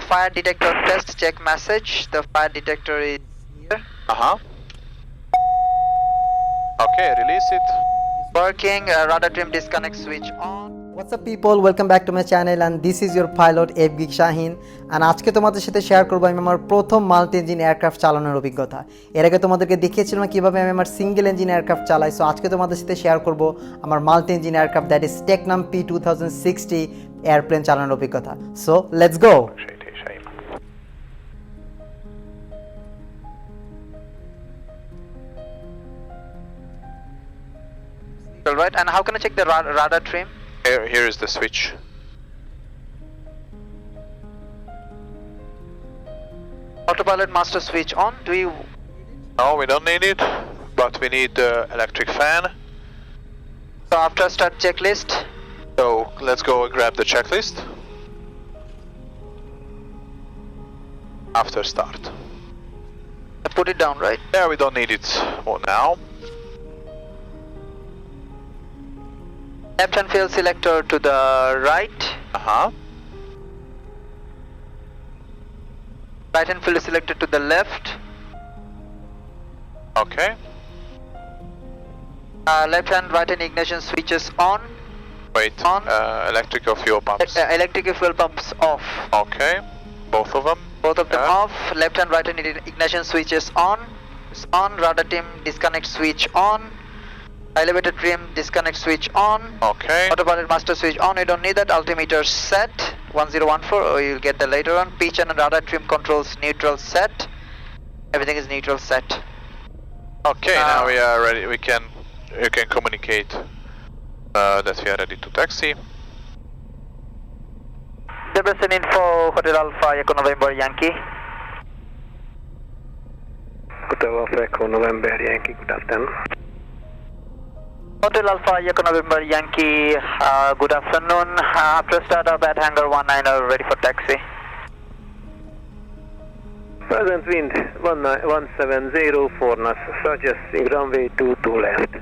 Fire detector test check message. The fire detector is here. Okay, release it. Working. Rudder trim disconnect switch on. What's up people, welcome back to my channel and this is your pilot Geek Shahin and আজকে তোমাদের সাথে share করব আমি আমার প্রথম multi engine aircraft চালানোর অভিজ্ঞতা। এর আগে তোমাদেরকে দেখিয়েছিলাম কিভাবে আমি আমার সিঙ্গেল ইঞ্জিন এয়ারক্রাফট চালাই। সো আজকে তোমাদের সাথে শেয়ার করব আমার multi engine aircraft that is Tecnam P2006T airplane চালানোর অভিজ্ঞতা। So let's go. Alright, and how can I check the rudder trim? Here is the switch. Autopilot master switch on. Do you? No, we don't need it, but we need the electric fan. So after start checklist. So let's go and grab the checklist. After start. Put it down, right? Yeah, we don't need it now. Left hand fuel selector to the right. Right hand fuel selector to the left. Okay. Left hand, right hand ignition switches on. Wait. On. Electrical fuel pumps. Electric fuel pumps off. Okay. Both of them. Both of them off. Left hand, right hand ignition switches on. It's on. Rudder trim disconnect switch on. Elevator trim disconnect switch on. Okay. Autopilot master switch on. You don't need that. Altimeter set 1014, or you'll get that later on. Pitch and rudder trim controls neutral set. Everything is neutral set. Okay, now we are ready. You can communicate that we are ready to taxi. Depression info Hotel Alpha Echo November Yankee. Hotel Alpha Echo November Yankee, good afternoon. Hotel Alpha Echo November Yankee, good afternoon. After startup at hangar 19 are ready for taxi. Present wind 1704 knots, suggesting runway 22 left.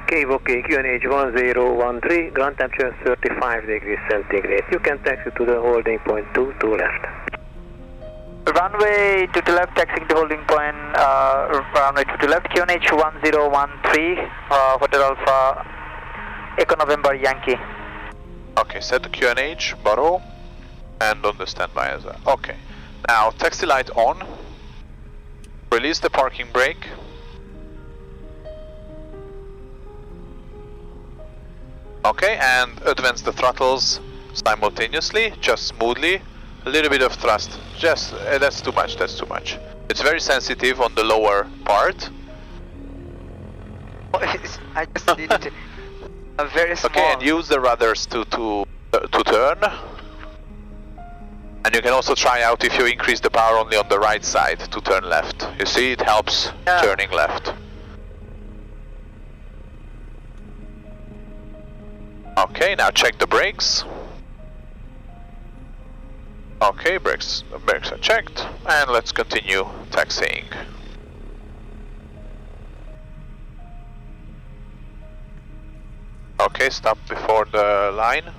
Cave OK, QNH 1013, ground temperature 35 degrees centigrade. You can taxi to the holding point 22 left. Runway to left, taxiing to holding point, runway to left, QNH 1013, Hotel Alpha, Echo November Yankee. Okay, set the QNH, borrow, and on the standby as well. Okay, now taxi light on, release the parking brake. Okay, and advance the throttles simultaneously, just smoothly. A little bit of thrust, just that's too much. It's very sensitive on the lower part. I just did it. A very small. Okay, and use the rudders to turn. And you can also try out if you increase the power only on the right side to turn left. You see, it helps turning left. Okay, now check the brakes. Okay, brakes are checked, and let's continue taxiing. Okay, stop before the line.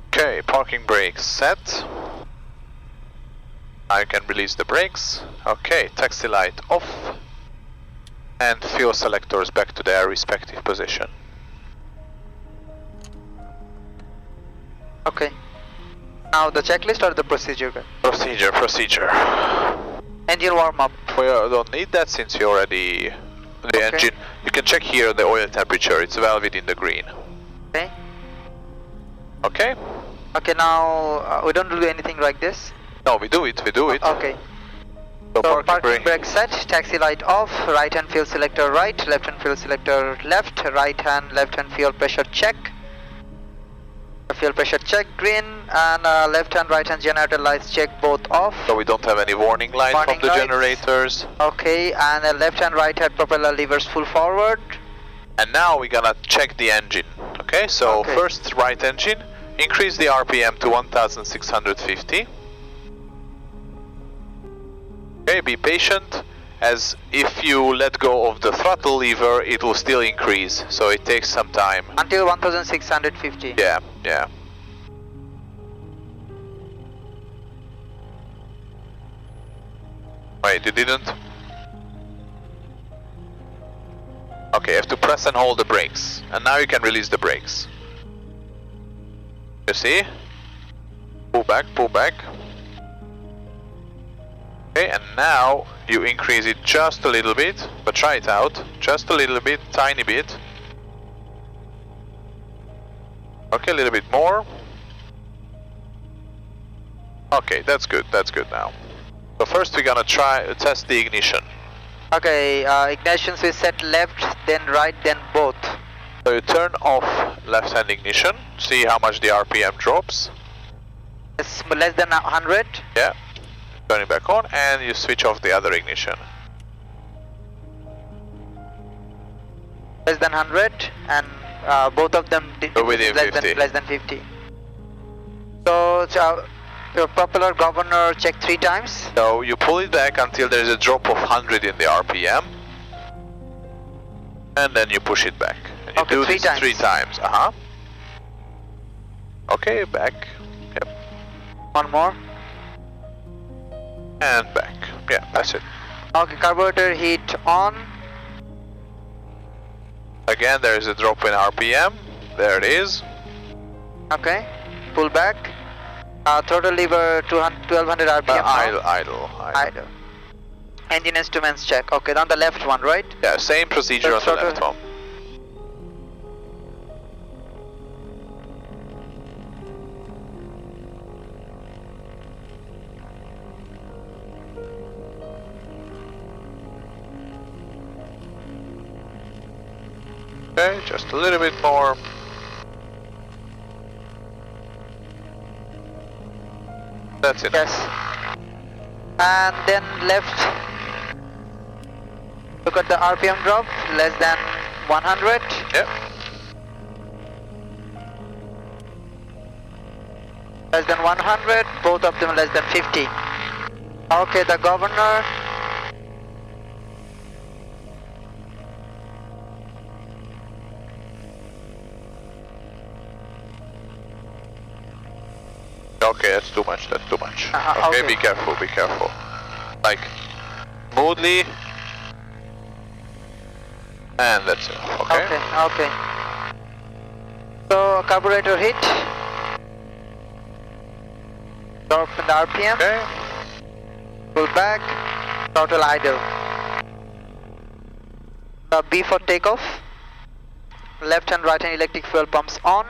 Okay, parking brakes set. Now you can release the brakes. Okay, taxi light off. And fuel selectors back to their respective position. Okay. Now the checklist or the procedure? Procedure. Engine warm up. We don't need that since you already the engine. You can check here the oil temperature. It's well within the green. Okay. Okay. Okay. Now we don't do anything like this. No, we do it. Okay. So parking brake set. Taxi light off. Right hand fuel selector right. Left hand fuel selector left. Left hand fuel pressure check. Fuel pressure check green, and left hand right hand generator lights check both off. So we don't have any warning light from the generators. Okay, and left hand right hand propeller levers full forward. And now we're gonna check the engine. Okay, so first right engine, increase the RPM to 1650. Okay, be patient as if you let go of the throttle lever, it will still increase, so it takes some time. Until 1650. Yeah, yeah. Wait, you didn't? Okay, you have to press and hold the brakes, and now you can release the brakes. You see? Pull back, pull back. Okay, and now you increase it just a little bit, but try it out. Just a little bit, tiny bit. Okay, a little bit more. Okay, that's good now. So first we're gonna test the ignition. Okay, ignitions we set left, then right, then both. So you turn off left-hand ignition, see how much the RPM drops. It's less than 100. Yeah. Turn it back on, and you switch off the other ignition. Less than 100, and both of them within less 50. Less than 50. So your propeller governor check 3 times. So you pull it back until there is a drop of 100 in the RPM, and then you push it back. And you Okay, do 3 this times. 3 times. Okay, back. Yep. One more. And back. Yeah, that's it. Okay, carburetor heat on. Again, there is a drop in RPM. There it is. Okay, pull back. Throttle lever 1200 RPM. Idle. Idle. Engine instruments check. Okay, on the left one, right? Yeah, same procedure on the left one. Okay, just a little bit more. That's it. Yes. And then left. Look at the RPM drop, less than 100. Yep. Less than 100, both of them less than 50. Okay, the governor. Okay, that's too much, that's too much. Okay. Be careful, be careful. Like, smoothly. And that's it, okay? Okay. So, carburetor hit. Drop in the RPM. Okay. Pull back. Throttle idle. B for takeoff. Left and right hand electric fuel pumps on.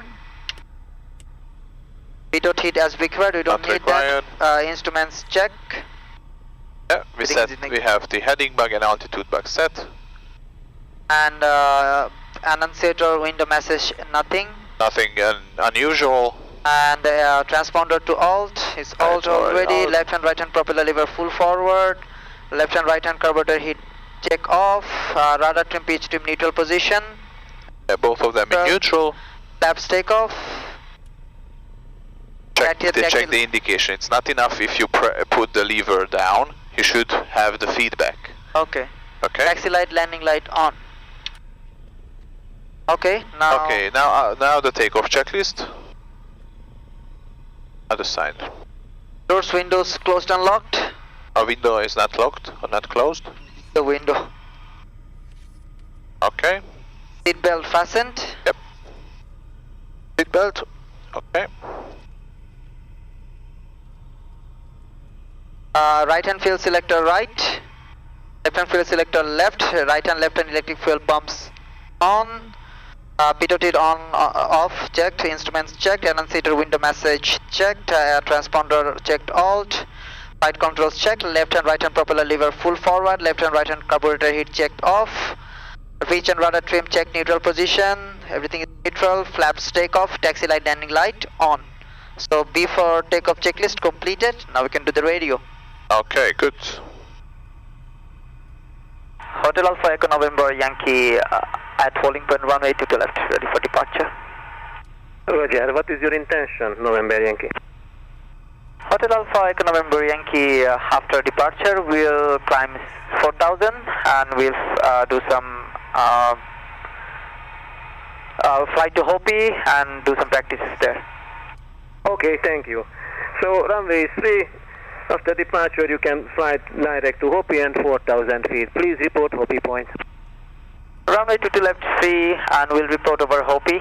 Pitot heat as required, we don't Not need that. Instruments check. Yeah, we have the heading bug and altitude bug set. And annunciator window message nothing. Nothing unusual. And transponder to alt is alt already. Alt. Left and right hand propeller lever full forward. Left and right hand carburetor heat check off. Radar trim pitch trim neutral position. Yeah, both of them in neutral. Flaps take off. Check the indication. It's not enough if you put the lever down. You should have the feedback. Okay. Okay. Taxi light, landing light on. Okay. Now. Okay. Now the takeoff checklist. Other side. Doors, windows closed and locked. Our window is not locked or not closed. The window. Okay. Seat belt fastened. Yep. Seat belt. Okay. Right hand fuel selector right. Left hand fuel selector left. Right hand left hand electric fuel pumps on. Pitot on off checked. Instruments checked. Annunciator window message checked. Transponder checked alt. Flight controls checked. Left hand right hand propeller lever full forward. Left hand right hand carburetor heat checked off. Reach and radar trim check neutral position. Everything is neutral. Flaps takeoff. Taxi light landing light on. So B for takeoff checklist completed. Now we can do the radio. Okay, good. Hotel Alpha Echo November Yankee at holding point runway 22 left, ready for departure. Roger, what is your intention, November Yankee? Hotel Alpha Echo November Yankee, after departure we'll climb 4000 and we'll do some flight to Hopi and do some practices there. Okay, thank you. So runway is free. After departure you can fly direct to Hopi and 4000 feet. Please report Hopi point. Runway 22 left free and we'll report over Hopi,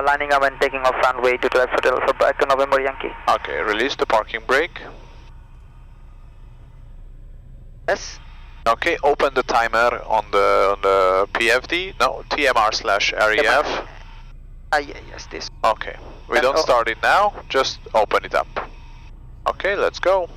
lining up and taking off runway 22 left Hotel Alpha Echo November Yankee. Okay, release the parking brake. Yes. Okay, open the timer on the PFD. No, TMR/REF. Yes, this. Okay, we And don't start it now, just open it up. Okay, let's go.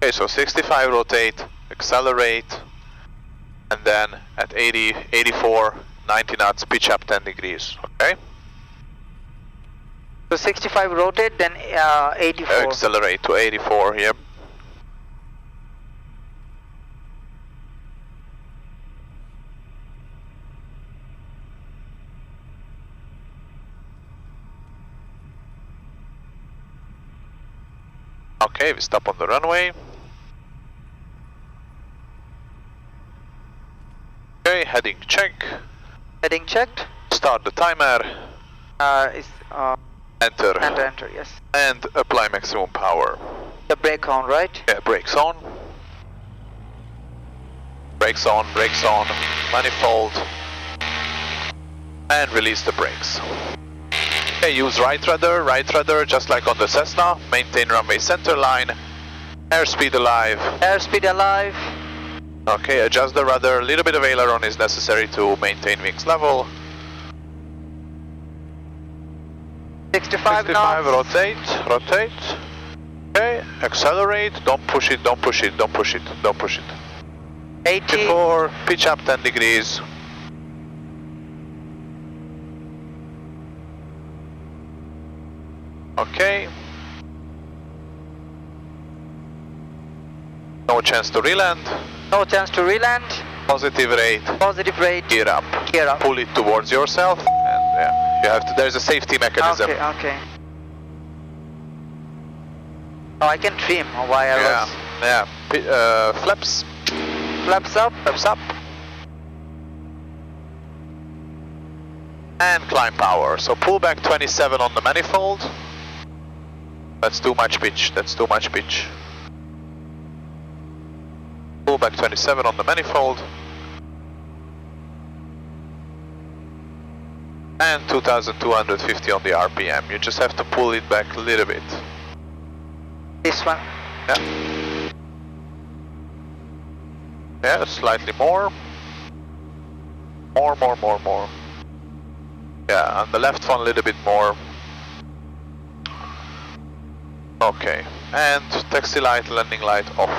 Okay, so 65 rotate, accelerate, and then at 80, 84, 90 knots, pitch up 10 degrees, okay? So 65 rotate, then 84. Accelerate to 84, yep. Okay, we stop on the runway. Okay, heading check. Heading checked. Start the timer. Enter. Enter, yes. And apply maximum power. The brake on, right? Yeah, brakes on. Brakes on, manifold. And release the brakes. Okay, use right rudder, just like on the Cessna. Maintain runway center line. Airspeed alive. Airspeed alive. Okay, adjust the rudder. A little bit of aileron is necessary to maintain wings level. 65 knots. Rotate. Okay, accelerate. Don't push it. 80. 84, pitch up 10 degrees. Okay. No chance to reland. No chance to reland. Positive rate. Gear up. Pull it towards yourself, and yeah, you have to. There's a safety mechanism. Okay. Oh, I can trim wireless. Yeah. Flaps. Flaps up. And climb power. So pull back 27 on the manifold. That's too much pitch. Pull back 27 on the manifold. And 2250 on the RPM. You just have to pull it back a little bit. This one. Yeah, slightly more. More. Yeah, and the left one a little bit more. Okay, and taxi light, landing light off.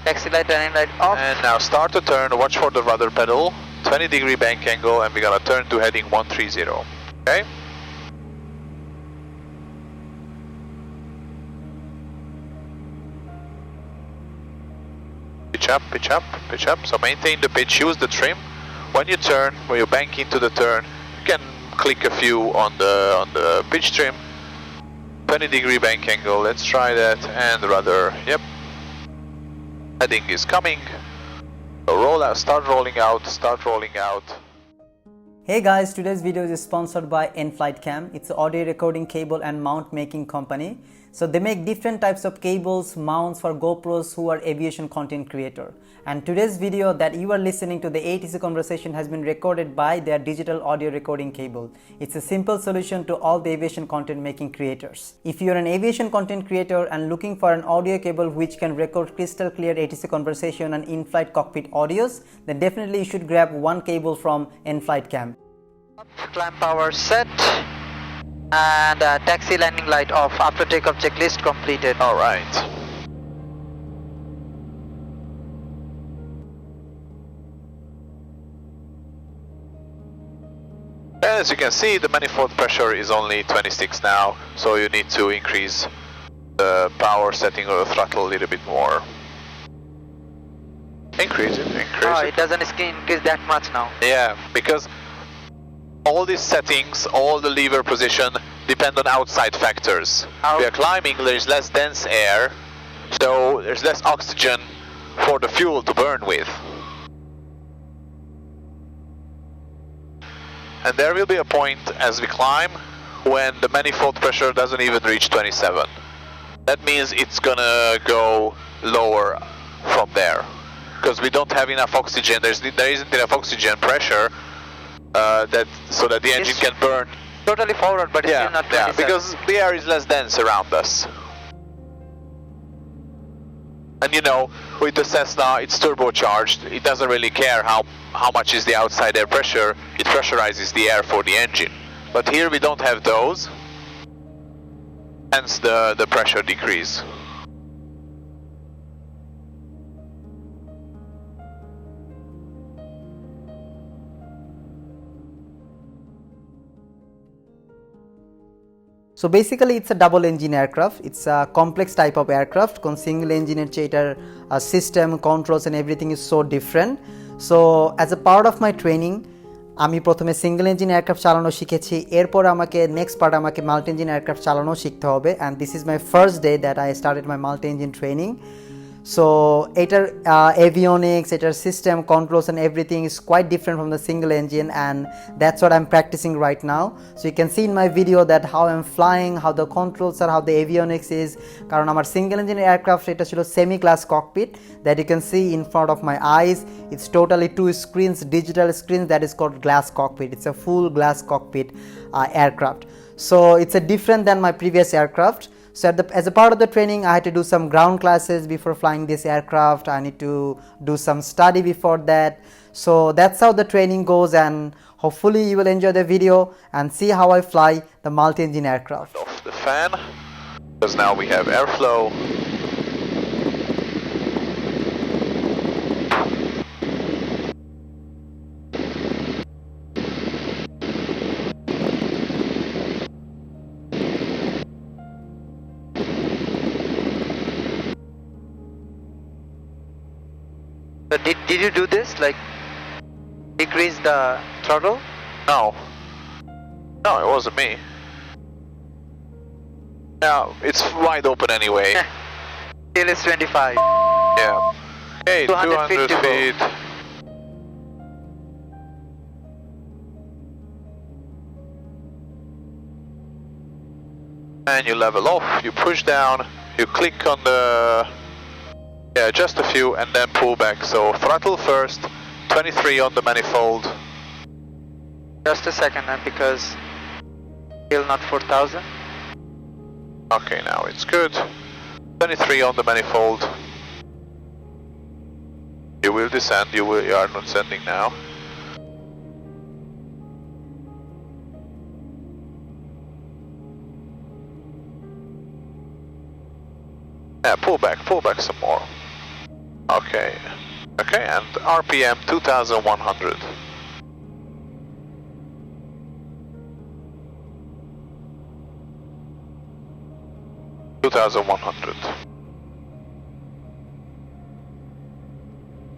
Taxi light, landing light off. And now start to turn, watch for the rudder pedal, 20-degree bank angle, and we're gonna turn to heading 130, okay? Pitch up, so maintain the pitch, use the trim. When you turn, when you bank into the turn, you can click a few on the pitch trim. 20-degree bank angle, let's try that, and rudder, yep. Heading is coming. So start rolling out. Hey guys, today's video is sponsored by N-Flight Cam. It's an audio recording cable and mount making company. So they make different types of cables, mounts for GoPros who are aviation content creator. And today's video that you are listening to, the ATC conversation, has been recorded by their digital audio recording cable. It's a simple solution to all the aviation content making creators. If you're an aviation content creator and looking for an audio cable which can record crystal clear ATC conversation and in-flight cockpit audios, then definitely you should grab one cable from N-Flight Cam. Climb power set. And taxi landing light off. After takeoff checklist completed. Alright. As you can see, the manifold pressure is only 26 now, so you need to increase the power setting of the throttle a little bit more. Increase it, increase it. It doesn't increase that much now. Yeah, because all these settings, all the lever position depend on outside factors. We are climbing, there is less dense air, so there's less oxygen for the fuel to burn with. And there will be a point as we climb when the manifold pressure doesn't even reach 27. That means it's gonna go lower from there. Because we don't have enough oxygen, there isn't enough oxygen pressure so that the engine can burn. Totally forward, but it's still not 27. Yeah, because the air is less dense around us. And you know, with the Cessna, it's turbocharged. It doesn't really care how much is the outside air pressure. It pressurizes the air for the engine. But here we don't have those. Hence the pressure decrease. So basically it's a double engine aircraft. It's a complex type of aircraft. Single engine system, controls and everything is so different. So as a part of my training, আমি প্রথমে single engine aircraft চালানো শিখেছি, এরপর আমাকে next part আমাকে multi engine aircraft চালানো শিখতে হবে, and this is my first day that I started my multi engine training. So এটার avionics, এটার system, controls and everything is quite different from the single engine, and that's what I'm practicing right now. So you can see in my video that how I'm flying, how the controls are, how the avionics is. কারণ আমার single engine aircraft এটা ছিল semi glass cockpit that you can see in front of my eyes. It's totally 2 screens, digital screens, that is called glass cockpit. It's a full glass cockpit aircraft. So it's a different than my previous aircraft. So as a part of the training, I had to do some ground classes before flying this aircraft. I need to do some study before that. So that's how the training goes, and hopefully you will enjoy the video and see how I fly the multi-engine aircraft. Off the fan, because now we have airflow. So did you do this, like decrease the throttle? No, it wasn't me. Now it's wide open anyway. Still is 25. Yeah. Okay, 200 feet to go. feet. And you level off, you push down, you click on the... Yeah, just a few, and then pull back. So throttle first, 23 on the manifold. Just a second, and because still not 4,000. Okay, now it's good. 23 on the manifold. You will descend, you are not descending now. Yeah, pull back some more. Okay, and RPM 2100.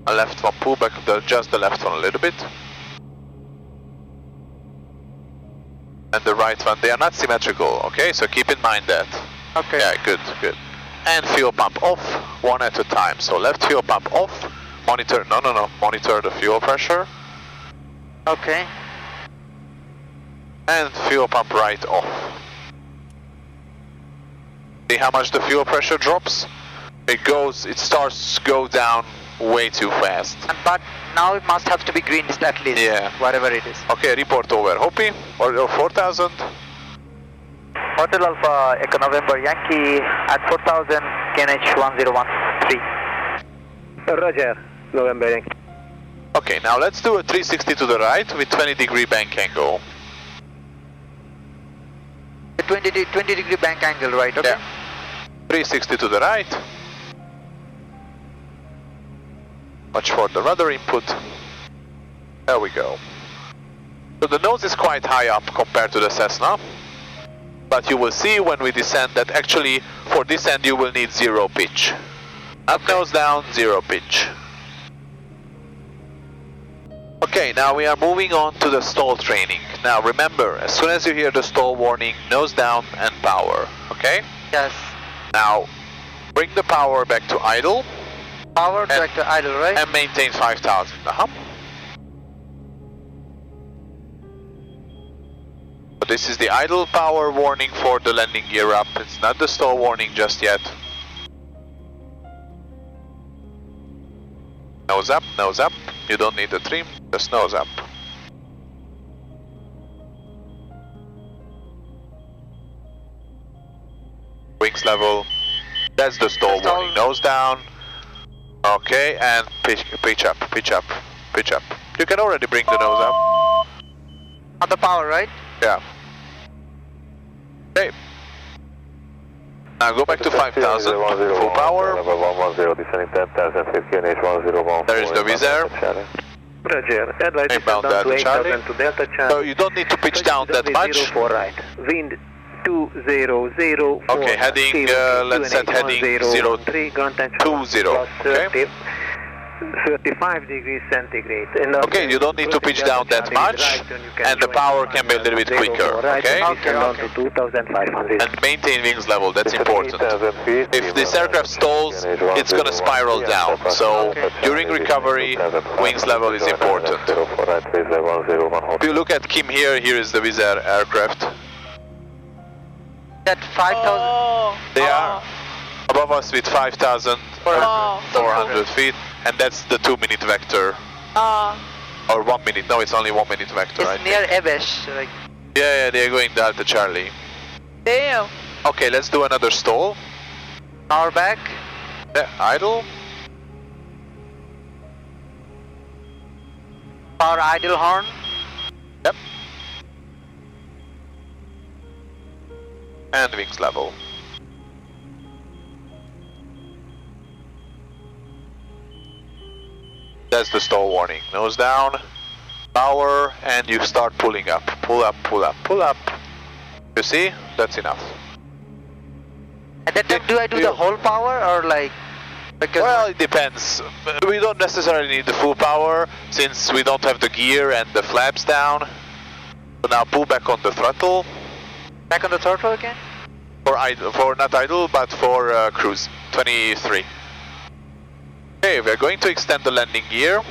A left one, pull back just the left one a little bit. And the right one, they are not symmetrical, okay? So keep in mind that. Okay. Yeah, good. And fuel pump off, one at a time. So left fuel pump off, monitor, monitor the fuel pressure. Okay. And fuel pump right off. See how much the fuel pressure drops? It starts to go down way too fast. But now it must have to be green at least. Yeah. Whatever it is. Okay, report over. Hopi, or 4000. Hotel Alpha Echo November Yankee at 4,000 KNH 1013. Roger, November Yankee. Okay, now let's do a 360 to the right with 20-degree bank angle. A 20-degree bank angle, right? Okay. Yeah. 360 to the right. Watch for the rudder input. There we go. So the nose is quite high up compared to the Cessna, but you will see when we descend that actually for descent you will need 0 pitch. Up, nose down, 0 pitch. Okay, now we are moving on to the stall training. Now remember, as soon as you hear the stall warning, nose down and power, okay? Yes. Now, bring the power back to idle. Power back to idle, right? And maintain 5,000. So this is the idle power warning for the landing gear up. It's not the stall warning just yet. Nose up, nose up. You don't need the trim, just nose up. Wings level. That's the stall warning. Nose down. Okay, and pitch up, pitch up, pitch up. You can already bring the nose up. On the power, right? Yeah. Okay. Now go back to 5,000, full power. There is the Wizz Air. Roger, headlight Inbound down to Delta 8,000 Charlie. to Delta Charlie. So you don't need to pitch down that much. 0 right. Wind 200. Okay, heading, let's set heading 020. Okay. 35 degrees centigrade. And Okay, you don't need to pitch down that much, and the power can be a little bit quicker, okay? Down to 2,500. And maintain wings level, that's important. If this aircraft stalls, it's gonna spiral down, so during recovery, wings level is important. If you look at Kim here, here is the Wizz Air aircraft. That 5,000. They are above us with 5,400 feet, and that's the 2-minute vector. Or 1 minute, no, it's only 1 minute vector, It's I think. near Ebesh, like. Yeah, they're going Delta Charlie. Damn. Okay, let's do another stall. Power back. Yeah, idle. Power idle horn. Yep. And wings level. That's the stall warning. Nose down, power, and you start pulling up. Pull up, pull up, pull up. You see? That's enough. At that time, do I do the whole power or like? Because Well, it depends. We don't necessarily need the full power since we don't have the gear and the flaps down. So now pull back on the throttle. back on the throttle again. For not idle, but for cruise. 23. Okay, we're going to extend the landing gear.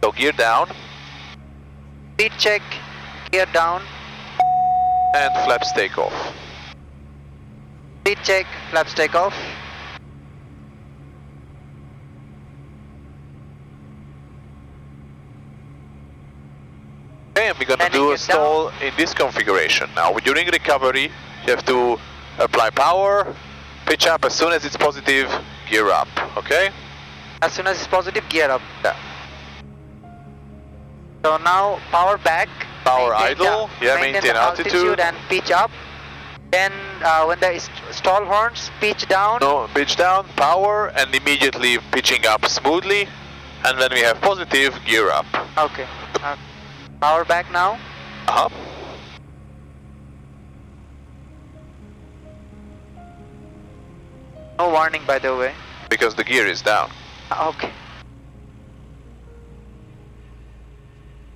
So gear down Speed check. Gear down. and flaps take off. Speed check. Flaps take off. Okay, and we're gonna Landing do a gear stall in this configuration. Now, during recovery, you have to apply power, pitch up as soon as it's positive, gear up, okay? As soon as it's positive, gear up. Yeah. So now power back. Power maintain idle, the- yeah, maintain maintain the altitude. and pitch up. Then when there is stall horns, pitch down. No, pitch down, power, and immediately pitching up smoothly. And when we have positive, gear up. Okay. Power back now. Uh-huh. No warning, by the way. Because the gear is down. Okay.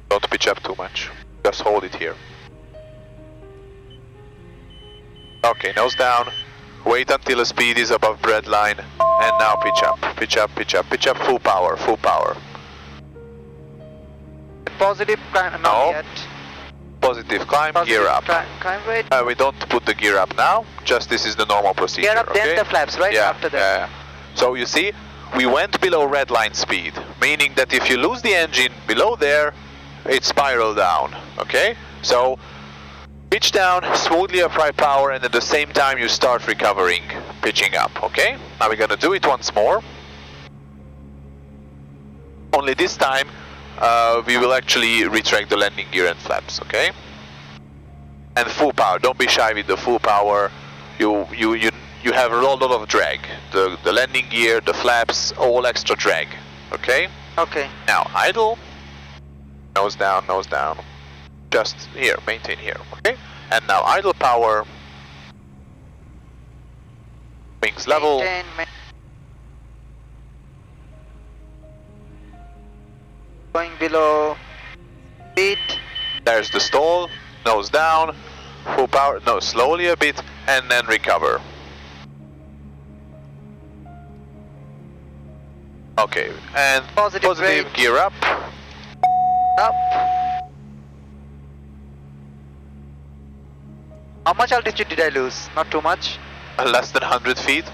Don't pitch up too much. Just hold it here. Okay, nose down. Wait until the speed is above bread line. And now pitch up, pitch up, pitch up, pitch up. Full power, full power. Positive, not No. yet. Positive climb, Positive gear up. Climb rate. We don't put the gear up now. Just this is the normal procedure. Gear up, okay? then the flaps, right? Yeah, After that. yeah. So you see, we went below red line speed, meaning that if you lose the engine below there, it spiraled down, okay? So pitch down, smoothly apply power, and at the same time you start recovering, pitching up, okay? Now we're gonna do it once more. Only this time, we will actually retract the landing gear and flaps, okay? And full power, don't be shy with the full power. You have a lot of drag. The landing gear, the flaps, all extra drag, okay? Okay. Now idle, Nose down, nose down. Just here, maintain here, okay? And now idle power. Wings level. Going below speed. There's the stall. Nose down. Full power. No, slowly a bit, and then recover. Okay, and Positive positive gear up. Up. How much altitude did I lose? Not too much. Less than 100 feet.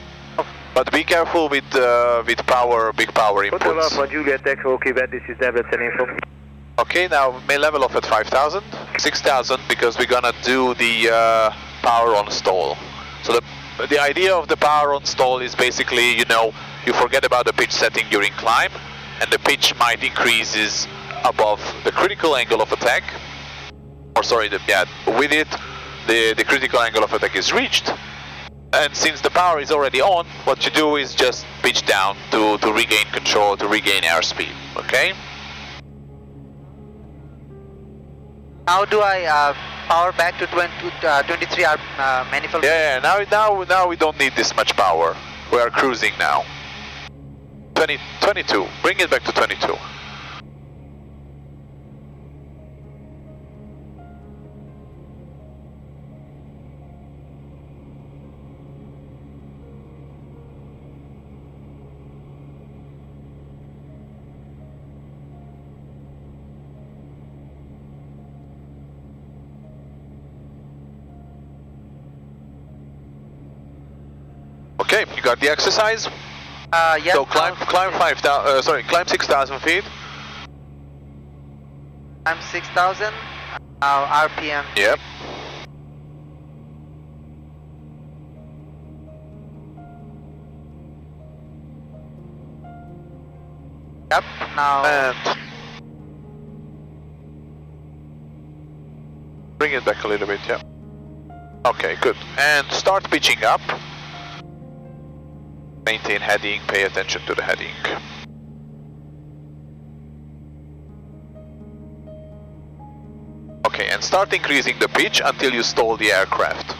But be careful with power, big power Hotel inputs. Alpha Juliet Echo, Quebec, this is Debrecen info. Okay, now may level off at 5,000, 6,000, because we're gonna do the power on stall. So the idea of the power on stall is basically, you know, you forget about the pitch setting during climb, and the pitch might increases above the critical angle of attack. Or sorry, with it, the critical angle of attack is reached. And since the power is already on, what you do is just pitch down to regain control, to regain airspeed, okay? How do I power back to 23 manifold? Yeah, now we don't need this much power. We are cruising now. 22, bring it back to 22. Okay, you got the exercise. Yeah. So climb 6,000 feet. I'm 6,000. Now RPM. Yep. Yep. Now. And bring it back a little bit. Yeah. Okay, good. And start pitching up. Maintain heading, pay attention to the heading. Okay, and start increasing the pitch until you stall the aircraft.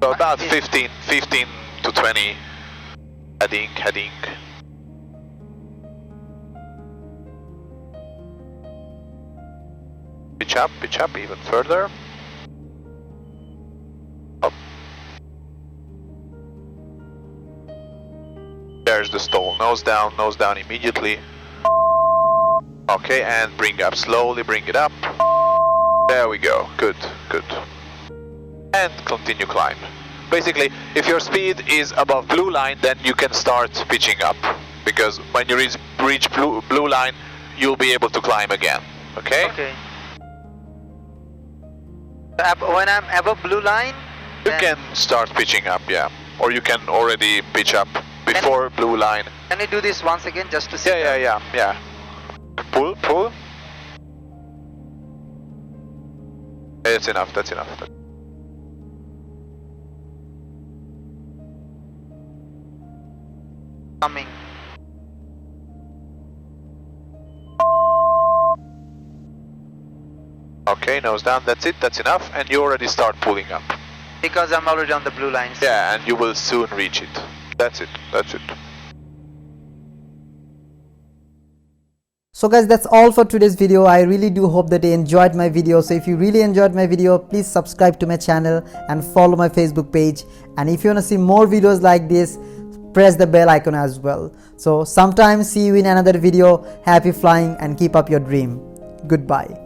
So about 15 to 20 heading. Pitch up even further. Up. There's the stall, nose down immediately. Okay, and bring up slowly, bring it up. There we go, good. And continue climb. Basically, if your speed is above blue line, then you can start pitching up. Because when you reach blue line, you'll be able to climb again, okay? Okay. When I'm above blue line, You can start pitching up, yeah. Or you can already pitch up before blue line. Can we do this once again just to see? Yeah. Pull. That's enough. Coming. Okay, nose down, that's it, that's enough, and you already start pulling up. Because I'm already on the blue lines. Yeah, and you will soon reach it. That's it. So guys, that's all for today's video. I really do hope that you enjoyed my video. So if you really enjoyed my video, please subscribe to my channel and follow my Facebook page. And if you want to see more videos like this, press the bell icon as well. So sometime see you in another video. Happy flying and keep up your dream. Goodbye.